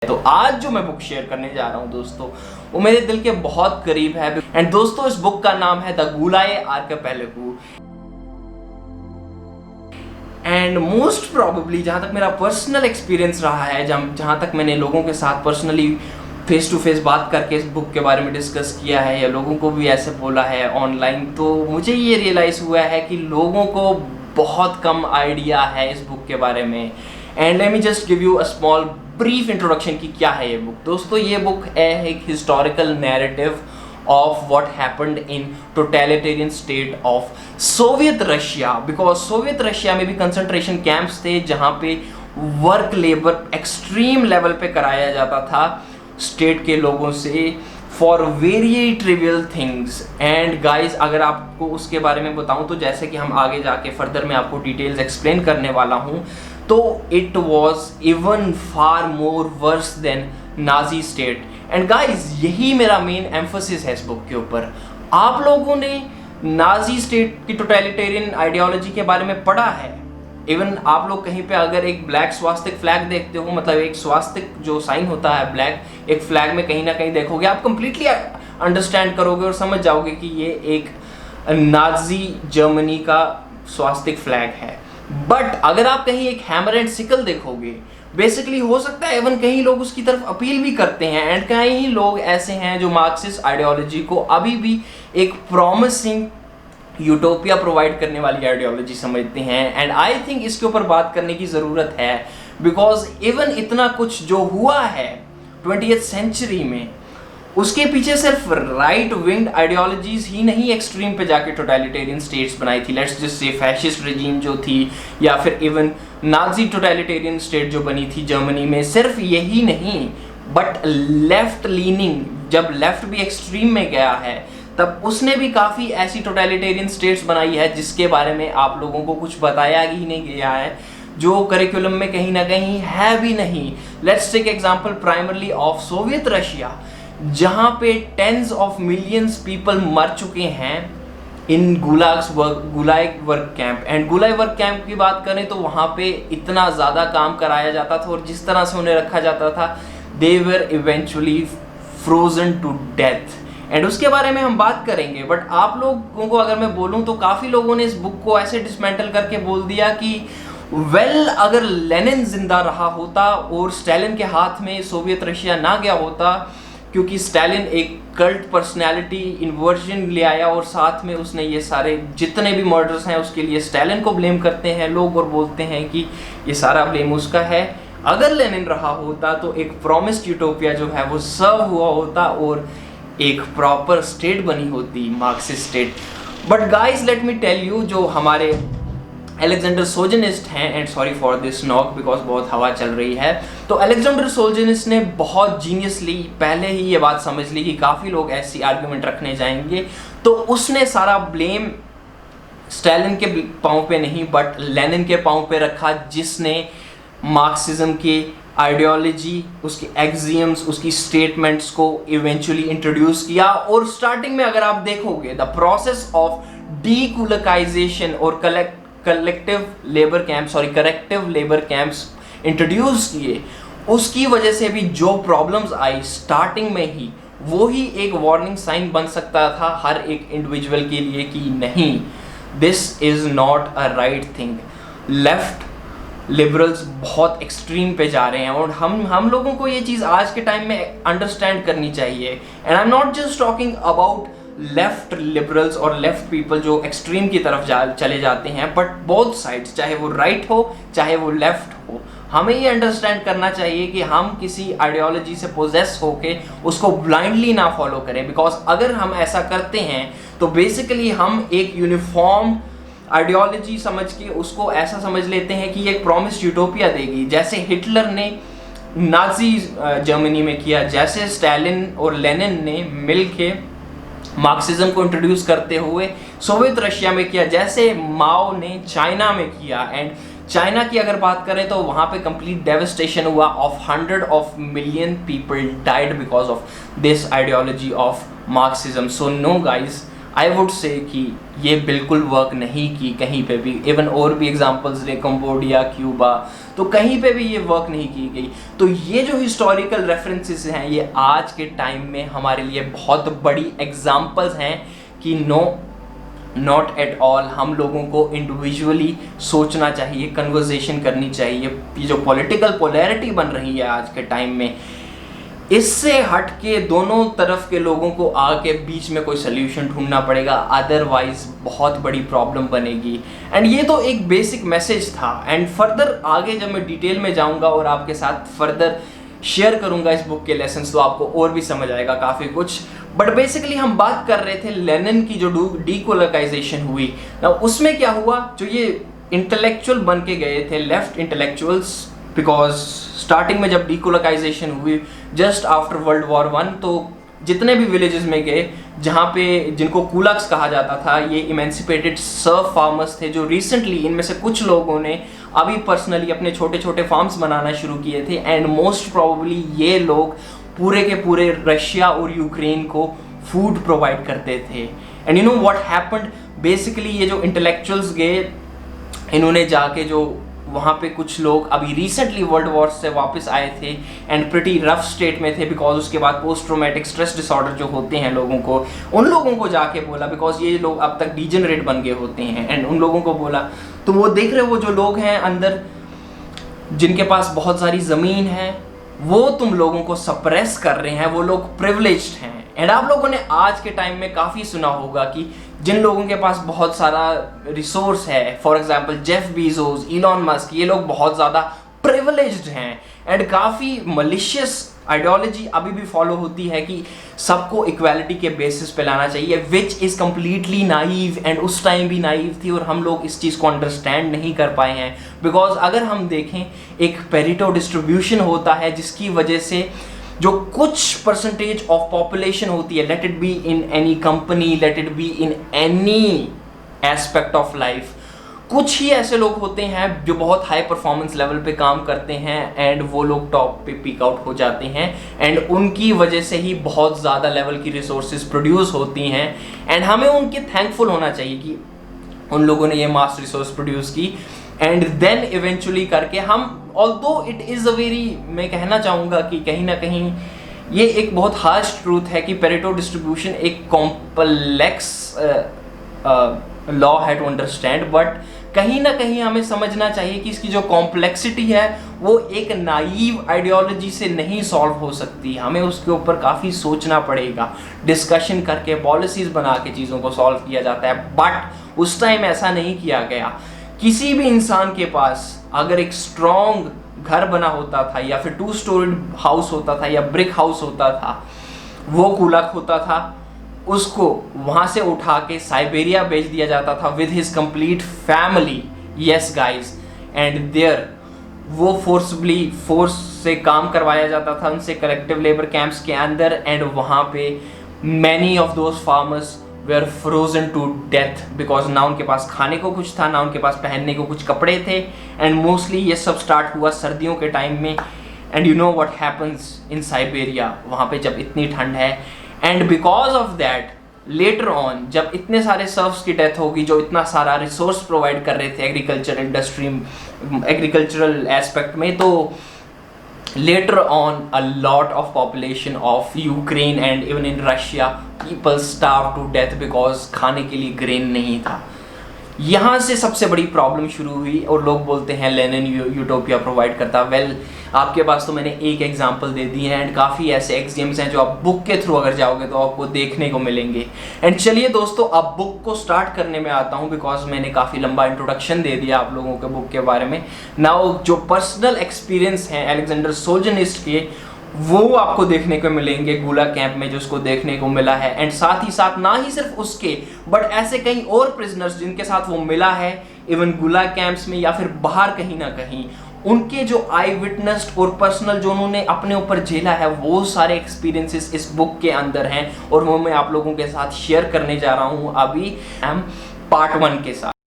तो आज जो मैं बुक शेयर करने जा रहा हूं दोस्तों, वो मेरे दिल के बहुत करीब है। एंड दोस्तों, इस बुक का नाम है द गुलाय आर्किपेलागो। एंड मोस्ट प्रॉबेबली जहां तक मेरा पर्सनल एक्सपीरियंस रहा है, जहां तक मैंने लोगों के साथ पर्सनली फेस टू फेस बात करके इस बुक के बारे में डिस्कस किया है या लोगों को भी ऐसे बोला है ऑनलाइन, तो मुझे ये रियलाइज़ हुआ है कि लोगों को बहुत कम आइडिया है इस बुक के बारे में। And let me just give you a small brief introduction कि क्या है ये बुक। दोस्तों, ये बुक है एक historical narrative of what happened in totalitarian state of Soviet Russia. Because Soviet Russia में भी कंसंट्रेशन कैंप्स थे जहाँ पे वर्क लेबर एक्सट्रीम लेवल पे कराया जाता था स्टेट के लोगों से for very trivial things. And guys, अगर आपको उसके बारे में बताऊं तो जैसे कि हम आगे जाके फर्दर मैं आपको डिटेल्स एक्सप्लेन करने वाला हूं, तो it was even far more worse than Nazi state. And guys, यही मेरा मेन एम्फोसिस है इस बुक के ऊपर। आप लोगों ने नाजी स्टेट की टोटलिटेरियन आइडियोलॉजी के बारे में पढ़ा है। इवन आप लोग कहीं पे अगर एक ब्लैक स्वास्तिक फ्लैग देखते हो, मतलब एक स्वास्तिक जो साइन होता है ब्लैक, एक फ्लैग में कहीं ना कहीं देखोगे, आप कंप्लीटली अंडरस्टैंड करोगे और समझ जाओगे कि ये एक नाजी जर्मनी का स्वास्तिक फ्लैग है। बट अगर आप कहीं एक हैमर एंड सिकल देखोगे, बेसिकली हो सकता है इवन कहीं लोग उसकी तरफ अपील भी करते हैं। एंड कहीं लोग ऐसे हैं जो मार्क्सिस्ट आइडियोलॉजी को अभी भी एक प्रॉमिसिंग यूटोपिया प्रोवाइड करने वाली आइडियोलॉजी समझते हैं। एंड आई थिंक इसके ऊपर बात करने की ज़रूरत है, बिकॉज इवन इतना कुछ जो हुआ है 20th सेंचुरी में, उसके पीछे सिर्फ राइट विंग आइडियोलॉजीज ही नहीं एक्सट्रीम पे जाके टोटलिटेरियन स्टेट्स बनाई थी। Let's just say fascist regime जो थी, या फिर इवन नाजी टोटलिटेरियन स्टेट जो बनी थी जर्मनी में, सिर्फ यही नहीं बट लेफ्ट लीनिंग, जब लेफ्ट भी एक्सट्रीम में गया है तब उसने भी काफ़ी ऐसी टोटलिटेरियन स्टेट्स बनाई है जिसके बारे में आप लोगों को कुछ बताया ही नहीं गया है, जो करिकुलम में कहीं ना कहीं है भी नहीं। Let's take example primarily of Soviet Russia, जहाँ पे टेंस ऑफ मिलियंस पीपल मर चुके हैं इन गुलाय वर्क कैंप। एंड गुलाय वर्क कैंप की बात करें तो वहाँ पे इतना ज़्यादा काम कराया जाता था और जिस तरह से उन्हें रखा जाता था, they were eventually frozen to death. And उसके बारे में हम बात करेंगे। बट आप लोगों को अगर मैं बोलूं तो काफ़ी लोगों ने इस बुक को ऐसे डिसमेंटल करके बोल दिया कि अगर लेनिन जिंदा रहा होता और स्टालिन के हाथ में सोवियत रशिया ना गया होता, क्योंकि स्टालिन एक कल्ट पर्सनैलिटी इन्वर्जन ले आया और साथ में उसने ये सारे जितने भी मर्डर्स हैं उसके लिए स्टालिन को ब्लेम करते हैं लोग और बोलते हैं कि ये सारा ब्लेम उसका है। अगर लेनिन रहा होता तो एक प्रॉमिस्ड यूटोपिया जो है वो सर्व हुआ होता और एक प्रॉपर स्टेट बनी होती, Marxist state. But guys, let me tell you, जो हमारे अलेक्जेंडर सोल्जनिस्ट हैं, and sorry for this knock because बहुत हवा चल रही है, तो अलेक्जेंडर सोल्जनिस्ट ने बहुत जीनियसली पहले ही ये बात समझ ली कि काफ़ी लोग ऐसी आर्ग्यूमेंट रखने जाएंगे, तो उसने सारा ब्लेम स्टालिन के पाँव पे नहीं बट लेनिन के पाँव पे रखा, जिसने मार्क्सिज्म की आइडियोलॉजी, उसकी एक्सियम्स, उसकी स्टेटमेंट्स को इवेंचुअली इंट्रोड्यूस किया। और स्टार्टिंग में अगर आप देखोगे द प्रोसेस ऑफ डीकुलकाइजेशन और करेक्टिव लेबर कैंप्स इंट्रोड्यूस किए, उसकी वजह से भी जो प्रॉब्लम्स आई स्टार्टिंग में ही, वो ही एक वार्निंग साइन बन सकता था हर एक इंडिविजुअल के लिए कि नहीं, this is not a right thing. Left liberals बहुत एक्सट्रीम पे जा रहे हैं और हम लोगों को ये चीज़ आज के टाइम में अंडरस्टैंड करनी चाहिए। And I am not just talking about left liberals और लेफ्ट पीपल जो एक्सट्रीम की तरफ चले जाते हैं, बट बोथ साइड्स, चाहे वो राइट हो चाहे वो लेफ्ट हो, हमें ये अंडरस्टैंड करना चाहिए कि हम किसी आइडियोलॉजी से पोजेस होके उसको ब्लाइंडली ना फॉलो करें। बिकॉज अगर हम ऐसा करते हैं तो बेसिकली हम एक यूनिफॉर्म आइडियोलॉजी समझ के उसको ऐसा समझ लेते हैं कि एक प्रॉमिस्ड यूटोपिया देगी, जैसे हिटलर ने नाजी जर्मनी में किया, जैसे स्टालिन और लेनिन ने मिल के मार्क्सिज्म को इंट्रोड्यूस करते हुए सोवियत रशिया में किया, जैसे माओ ने चाइना में किया। एंड चाइना की अगर बात करें तो वहाँ पे कंप्लीट डेवस्टेशन हुआ of 100 of million people died because of this ideology of Marxism. So no guys, I would say कि ये बिल्कुल वर्क नहीं की कहीं पे भी। इवन और भी एग्जांपल्स ले, कंबोडिया, क्यूबा, तो कहीं पे भी ये वर्क नहीं की गई। तो ये जो हिस्टोरिकल रेफरेंसेस हैं ये आज के टाइम में हमारे लिए बहुत बड़ी एग्जांपल्स हैं कि नॉट एट ऑल हम लोगों को इंडिविजुअली सोचना चाहिए, कन्वर्सेशन करनी चाहिए। ये जो पॉलिटिकल पोलैरिटी बन रही है आज के टाइम में, इससे हट के दोनों तरफ के लोगों को आके बीच में कोई सोल्यूशन ढूंढना पड़ेगा, अदरवाइज बहुत बड़ी प्रॉब्लम बनेगी। एंड ये तो एक बेसिक मैसेज था। एंड फर्दर आगे जब मैं डिटेल में जाऊंगा और आपके साथ फर्दर शेयर करूंगा इस बुक के लेसन्स, तो आपको और भी समझ आएगा काफ़ी कुछ। बट बेसिकली हम बात कर रहे थे लेनिन की जो डीकोलोनाइजेशन हुई ना, उसमें क्या हुआ, जो ये इंटेलेक्चुअल बन के गए थे, लेफ्ट इंटेलेक्चुअल्स, बिकॉज स्टार्टिंग में जब डीकोलोनाइजेशन हुई जस्ट आफ्टर वर्ल्ड वॉर 1, तो जितने भी विलेजेस में गए जहाँ पे जिनको कुलक्स कहा जाता था, ये इमेंसिपेटेड सर्फ फार्मर्स थे, जो रिसेंटली इनमें से कुछ लोगों ने अभी पर्सनली अपने छोटे छोटे फार्म्स बनाना शुरू किए थे। एंड मोस्ट प्रोबेबली ये लोग पूरे के पूरे रशिया और यूक्रेन को फूड प्रोवाइड करते थे। And you know what happened, basically ये जो इंटेलेक्चुअल्स गए, इन्होंने जाके जो वहाँ पे कुछ लोग अभी रिसेंटली वर्ल्ड वॉर से वापस आए थे एंड प्रिटी रफ स्टेट में थे, बिकॉज उसके बाद पोस्ट ट्रॉमेटिक स्ट्रेस डिसऑर्डर जो होते हैं लोगों को, उन लोगों को जाके बोला, बिकॉज ये लोग अब तक डिजेनरेट बन गए होते हैं, एंड उन लोगों को बोला, तो वो देख रहे हो वो जो लोग हैं अंदर जिनके पास बहुत सारी ज़मीन है, वो तुम लोगों को सप्रेस कर रहे हैं, वो लोग प्रिविलेज्ड हैं। एंड आप लोगों ने आज के टाइम में काफ़ी सुना होगा कि जिन लोगों के पास बहुत सारा रिसोर्स है, for example Jeff Bezos, Elon Musk, ये लोग बहुत ज़्यादा प्रिविलेज्ड हैं। एंड काफ़ी मलिशियस आइडियोलॉजी अभी भी फॉलो होती है कि सबको इक्वालिटी के बेसिस पे लाना चाहिए, which is completely naive, and उस टाइम भी नाइव थी और हम लोग इस चीज़ को अंडरस्टैंड नहीं कर पाए हैं। बिकॉज अगर हम देखें, एक पेरिटो डिस्ट्रीब्यूशन होता है जिसकी वजह से जो कुछ परसेंटेज ऑफ पॉपुलेशन होती है, let it be in any company, let it be in any aspect of life, कुछ ही ऐसे लोग होते हैं जो बहुत हाई परफॉर्मेंस लेवल पे काम करते हैं एंड वो लोग टॉप पे पीक आउट हो जाते हैं, एंड उनकी वजह से ही बहुत ज़्यादा लेवल की रिसोर्सेज प्रोड्यूस होती हैं। एंड हमें उनके थैंकफुल होना चाहिए कि उन लोगों ने ये मास रिसोर्स प्रोड्यूस की, एंड देन इवेंचुअली करके हम, although it is a very, मैं कहना चाहूँगा कि कहीं ना कहीं ये एक बहुत हार्श ट्रूथ है कि पेरेटो डिस्ट्रीब्यूशन एक कॉम्प्लेक्स लॉ है टू अंडरस्टैंड, बट कहीं ना कहीं हमें समझना चाहिए कि इसकी जो कॉम्प्लेक्सिटी है वो एक नाइव आइडियोलॉजी से नहीं सॉल्व हो सकती। हमें उसके ऊपर काफ़ी सोचना पड़ेगा, डिस्कशन करके पॉलिसीज़ बना के चीज़ों को सॉल्व किया जाता है, बट उस टाइम ऐसा नहीं किया गया। किसी भी इंसान के पास अगर एक स्ट्रॉन्ग घर बना होता था, या फिर 2 स्टोरीड हाउस होता था, या ब्रिक हाउस होता था, वो कुलक होता था, उसको वहाँ से उठा के साइबेरिया भेज दिया जाता था with his complete family, yes guys, and there वो फोर्स से काम करवाया जाता था उनसे कलेक्टिव लेबर कैंप्स के अंदर, एंड वहाँ पे many of those farmers were frozen to death, because ना उनके पास खाने को कुछ था, ना उनके पास पहनने को कुछ कपड़े थे। एंड मोस्टली ये सब स्टार्ट हुआ सर्दियों के टाइम में, and you know what happens in Siberia, वहाँ पे जब इतनी ठंड है, and because of that later on जब इतने सारे सर्फ्स की डेथ होगी जो इतना सारा रिसोर्स प्रोवाइड कर रहे थे एग्रीकल्चर इंडस्ट्री, एग्रीकल्चरल एस्पेक्ट में, तो later on a lot of population of Ukraine and even in Russia people starved to death because खाने के लिए ग्रेन नहीं था। यहाँ से सबसे बड़ी प्रॉब्लम शुरू हुई और लोग बोलते हैं लेनिन यूटोपिया प्रोवाइड करता। वेल आपके पास तो मैंने एक एग्जांपल दे दी है, एंड काफ़ी ऐसे एग्जाम्स हैं जो आप बुक के थ्रू अगर जाओगे तो आपको देखने को मिलेंगे। एंड चलिए दोस्तों, अब बुक को स्टार्ट करने में आता हूँ, बिकॉज मैंने काफ़ी लंबा इंट्रोडक्शन दे दिया आप लोगों के बुक के बारे में। नाउ जो पर्सनल एक्सपीरियंस हैं अलेक्जेंडर सोल्जनिस्ट के, वो आपको देखने को मिलेंगे गुला कैंप में, जो उसको देखने को मिला है, एंड साथ ही साथ ना ही सिर्फ उसके बट ऐसे कई और प्रिजनर्स जिनके साथ वो मिला है, इवन गुला कैंप्स में या फिर बाहर कहीं ना कहीं, उनके जो आई विटनेस्ड और पर्सनल जो उन्होंने अपने ऊपर झेला है, वो सारे एक्सपीरियंसेस इस बुक के अंदर हैं, और वो मैं आप लोगों के साथ शेयर करने जा रहा हूँ अभी पार्ट 1 के साथ।